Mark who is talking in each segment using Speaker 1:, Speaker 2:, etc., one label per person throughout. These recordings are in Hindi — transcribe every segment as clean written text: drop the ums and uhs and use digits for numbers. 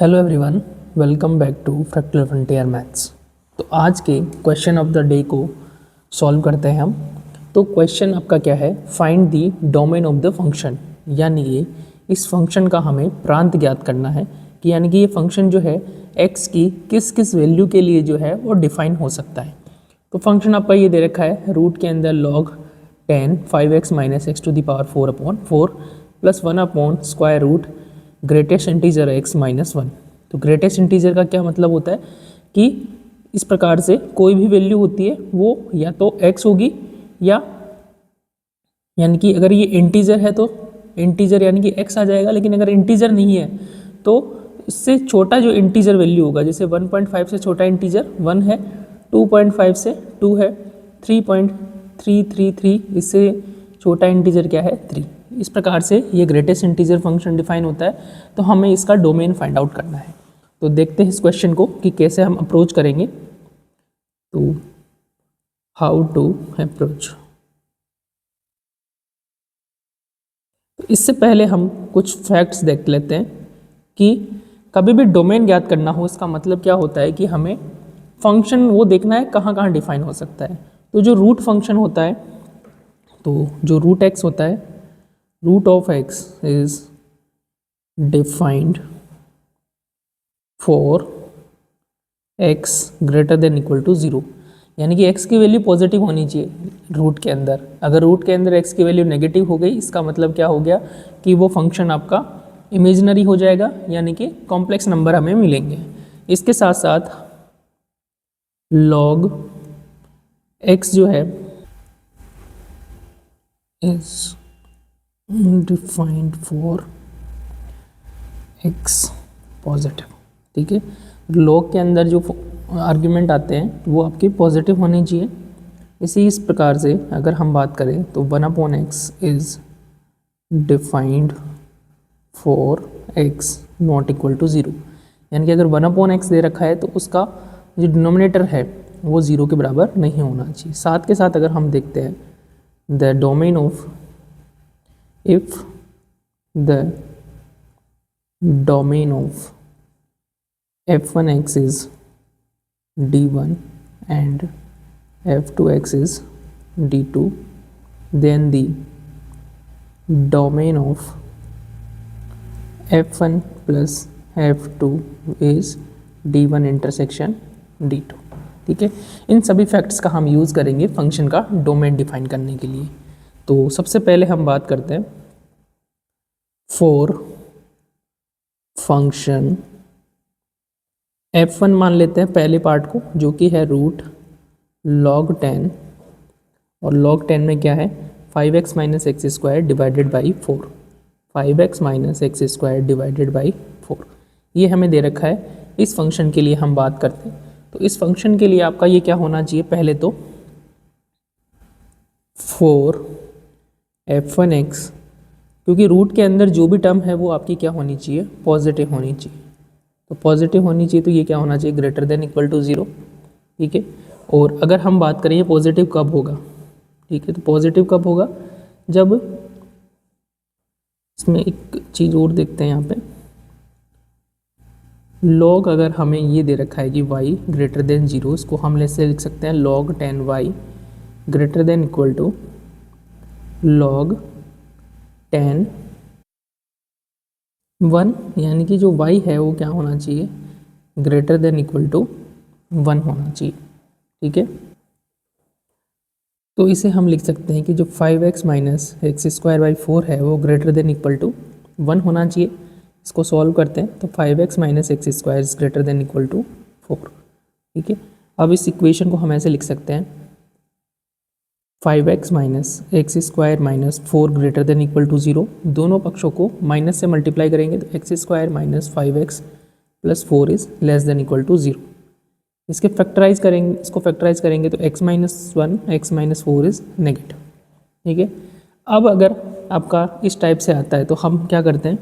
Speaker 1: Hello everyone, welcome back to fractal frontier maths. तो आज के क्वेश्चन ऑफ द डे को सॉल्व करते हैं हम। तो क्वेश्चन आपका क्या है, find the domain of the function, यानी कि इस फंक्शन का हमें प्रांत ज्ञात करना है कि यानी कि ये फंक्शन जो है x की किस किस वैल्यू के लिए जो है वो डिफाइन हो सकता है। तो फंक्शन आपका ये दे रखा है, रूट के अंदर log 10 5x minus x to the power 4/4 plus 1 upon square root greatest integer x minus 1। तो ग्रेटेस्ट इंटीजर का क्या मतलब होता है कि इस प्रकार से कोई भी वैल्यू होती है वो या तो x होगी या यानी कि अगर ये इंटीजर है तो इंटीजर यानी कि x आ जाएगा, लेकिन अगर इंटीजर नहीं है तो इससे छोटा जो इंटीजर वैल्यू होगा, जैसे 1.5 से छोटा इंटीजर 1 है, 2.5 से 2 है, 3.333 इससे छोटा इंटीजर क्या है 3। इस प्रकार से ये ग्रेटेस्ट इंटीजर फंक्शन डिफाइन होता है। तो हमें इसका डोमेन फाइंड आउट करना है। तो देखते हैं इस क्वेश्चन को कि कैसे हम अप्रोच करेंगे। तो हाउ टू अप्रोच। तो इससे पहले हम कुछ फैक्ट्स देख लेते हैं कि कभी भी डोमेन ज्ञात करना हो, इसका मतलब क्या होता है कि हमें फंक्शन वो देखना है कहाँ कहाँ डिफाइन हो सकता है। तो जो रूट फंक्शन होता है, तो जो रूट एक्स होता है, root of x is defined for x greater than equal to 0, यानी कि x की वैल्यू पॉजिटिव होनी चाहिए रूट के अंदर। अगर रूट के अंदर x की वैल्यू नेगेटिव हो गई, इसका मतलब क्या हो गया कि वो फंक्शन आपका इमेजिनरी हो जाएगा, यानी कि कॉम्प्लेक्स नंबर हमें मिलेंगे। इसके साथ साथ log x जो है is defined for x positive. ठीक है, log के अंदर जो आर्ग्यूमेंट आते हैं वो आपके पॉजिटिव होने चाहिए। इस प्रकार से अगर हम बात करें तो 1/x is defined for x not equal to 0, यानी कि अगर 1/x दे रखा है तो उसका जो डिनोमिनेटर है वो 0 के बराबर नहीं होना चाहिए। साथ के साथ अगर हम देखते हैं the domain of, if the domain of f1x is d1 and f2x is d2, then the domain of f1 plus f2 is d1 intersection d2। ठीक है, इन सभी फैक्ट्स का हम यूज़ करेंगे फंक्शन का डोमेन डिफाइन करने के लिए। तो सबसे पहले हम बात करते हैं फॉर फंक्शन f1 मान लेते हैं पहले पार्ट को, जो कि है रूट log 10, और log 10 में क्या है 5x minus x square divided by 4, 5x minus x square divided by 4 ये हमें दे रखा है। इस फंक्शन के लिए हम बात करते हैं तो इस फंक्शन के लिए आपका ये क्या होना चाहिए, पहले तो फॉर f1x, क्योंकि रूट के अंदर जो भी टर्म है वो आपकी क्या होनी चाहिए, पॉजिटिव होनी चाहिए। तो पॉजिटिव होनी चाहिए तो ये क्या होना चाहिए, ग्रेटर देन इक्वल टू 0। ठीक है, और अगर हम बात करें ये पॉजिटिव कब होगा, ठीक है, तो पॉजिटिव कब होगा, जब इसमें एक चीज़ और देखते हैं यहाँ पे, log अगर हमें ये दे रखा है कि y ग्रेटर देन 0, इसको हम ऐसे लिख सकते हैं log 10y greater than equal to log 10 1, यानी कि जो y है वो क्या होना चाहिए, ग्रेटर देन इक्वल टू 1 होना चाहिए। ठीक है, तो इसे हम लिख सकते हैं कि जो 5x minus x square by 4 है वो ग्रेटर देन इक्वल टू 1 होना चाहिए। इसको सॉल्व करते हैं तो 5x minus x square is greater than equal to 4। ठीक है, अब इस इक्वेशन को हम ऐसे लिख सकते हैं 5x minus x square minus 4 greater than equal to 0, दोनों पक्षों को माइनस से मल्टीप्लाई करेंगे तो x square minus 5x plus 4 is less than equal to 0। इसको फैक्टराइज करेंगे तो x minus 1 x minus 4 is negative. ठीक है, अब अगर आपका इस टाइप से आता है तो हम क्या करते हैं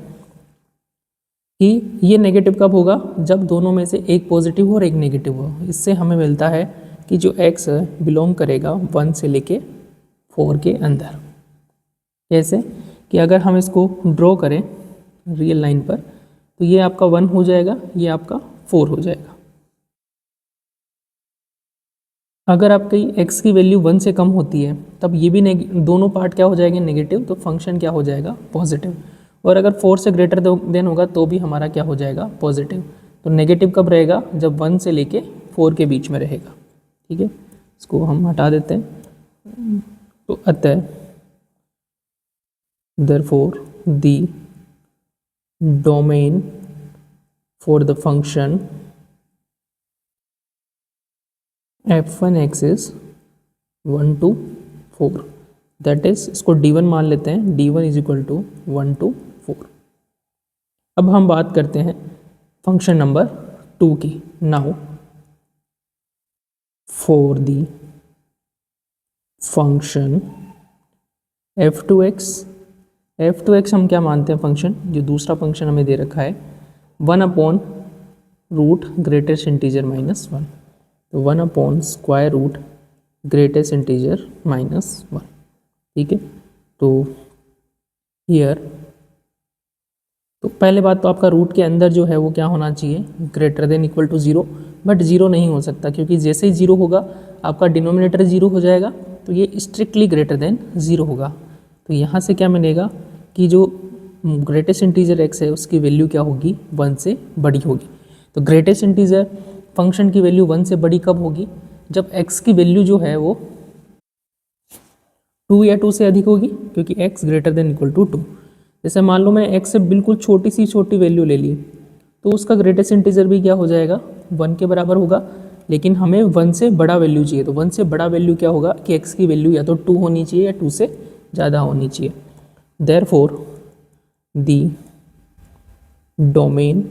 Speaker 1: कि ये नेगेटिव कब होगा, जब दोनों में से एक पॉजिटिव हो और एक नेगेटिव हो। इससे हमें मिलता है कि जो x बिलोंग करेगा 1 से लेके 4 के अंदर। कैसे कि अगर हम इसको ड्रॉ करें रियल लाइन पर तो ये आपका 1 हो जाएगा, ये आपका 4 हो जाएगा। अगर आपकी x की वैल्यू 1 से कम होती है तब ये भी दोनों पार्ट क्या हो जाएंगे, नेगेटिव, तो फंक्शन क्या हो जाएगा, पॉजिटिव। और अगर 4 से ग्रेटर देन होगा तो भी हमारा क्या हो जाएगा, पॉजिटिव। तो नेगेटिव कब रहेगा, जब 1 से लेके 4 के बीच में रहेगा। ठीक है, इसको हम हटा देते हैं। तो अतः therefore the domain for the function f1x is 1 to 4, that is, इसको d1 मान लेते हैं, d1 is equal to 1 to 4। अब हम बात करते हैं फंक्शन नंबर 2 की। Now for the function f2x हम क्या मानते हैं, फंक्शन जो दूसरा फंक्शन हमें दे रखा है 1 upon root greatest integer minus 1, तो 1 upon square root greatest integer minus 1। ठीक है, तो हियर, तो पहले बात तो आपका रूट के अंदर जो है वो क्या होना चाहिए, greater than equal to 0, but 0 नहीं हो सकता क्योंकि जैसे ही 0 होगा आपका डिनोमिनेटर 0 हो जाएगा, तो ये स्ट्रिक्टली ग्रेटर देन 0 होगा। तो यहाँ से क्या मिलेगा कि जो ग्रेटेस्ट इंटीजर x है उसकी वैल्यू क्या होगी, 1 से बड़ी होगी। तो ग्रेटेस्ट इंटीजर फंक्शन की वैल्यू 1 से बड़ी कब होगी, जब x की वैल्यू जो है वो 2 या 2 से अधिक होगी, क्योंकि x greater than equal to 2। जैसे मान लो मैं x से बिल्कुल छोटी वैल्यू ले ली, तो उसका ग्रेटेस्ट इंटीजर भी क्या हो जाएगा, 1 के बराबर होगा। लेकिन हमें 1 से बड़ा वैल्यू चाहिए, तो 1 से बड़ा वैल्यू क्या होगा कि x की वैल्यू या तो 2 होनी चाहिए या 2 से ज़्यादा होनी चाहिए। Therefore the domain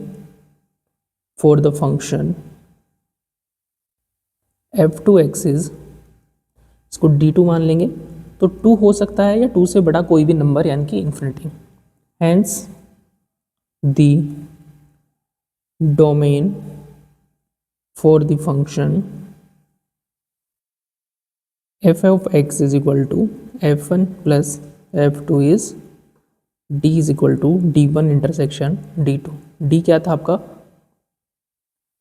Speaker 1: for the function f2x is, इसको d2 मान लेंगे, तो 2 हो सकता है या 2 से बड़ा कोई भी नंबर, यानी कि infinity. Hence the domain for the function f of x is equal to f1 plus f2 is d is equal to d1 intersection d2। d क्या था आपका,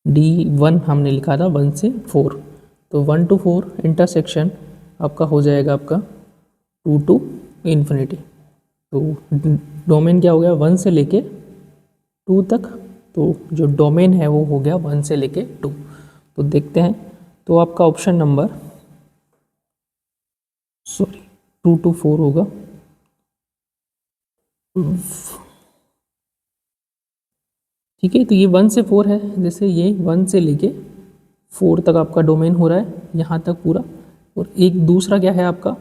Speaker 1: d1 हमने लिखा था 1 से 4, तो 1 to 4 इंटरसेक्शन आपका हो जाएगा आपका 2 to इन्फिनिटी। तो डोमेन क्या हो गया, 1 से लेके 2 तक, तो जो डोमेन है वो हो गया 1 से लेके 2। तो देखते हैं, तो आपका ऑप्शन नंबर 2 to 4 होगा। ठीक है, तो ये 1 से 4 है, जैसे ये 1 से लेके 4 तक आपका डोमेन हो रहा है यहाँ तक पूरा। और एक दूसरा क्या है आपका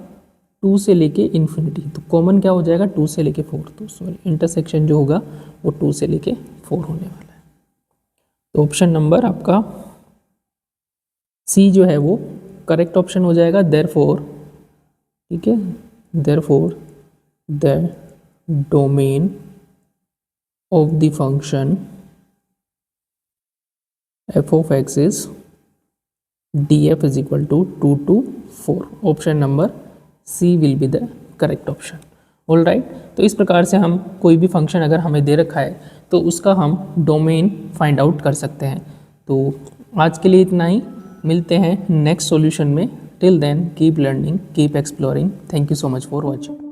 Speaker 1: 2 से लेके इन्फिनिटी, तो कॉमन क्या हो जाएगा 2 से लेके 4, तो सॉरी इंटरसेक्शन जो होगा वो 2 से लेके 4 होने वाला है। तो ऑप्शन नंबर आपका सी जो है वो करेक्ट ऑप्शन हो जाएगा। देयरफॉर, ठीक है, therefore the domain of the function f of x is df is equal to 2 to 4। Option number C will be the correct option. All right, तो इस प्रकार से हम कोई भी फंक्शन अगर हमें दे रखा है तो उसका हम डोमेन फाइंड आउट कर सकते हैं। तो आज के लिए इतना ही, मिलते हैं नेक्स्ट सॉल्यूशन में। Till then keep learning, keep exploring. Thank you so much for watching.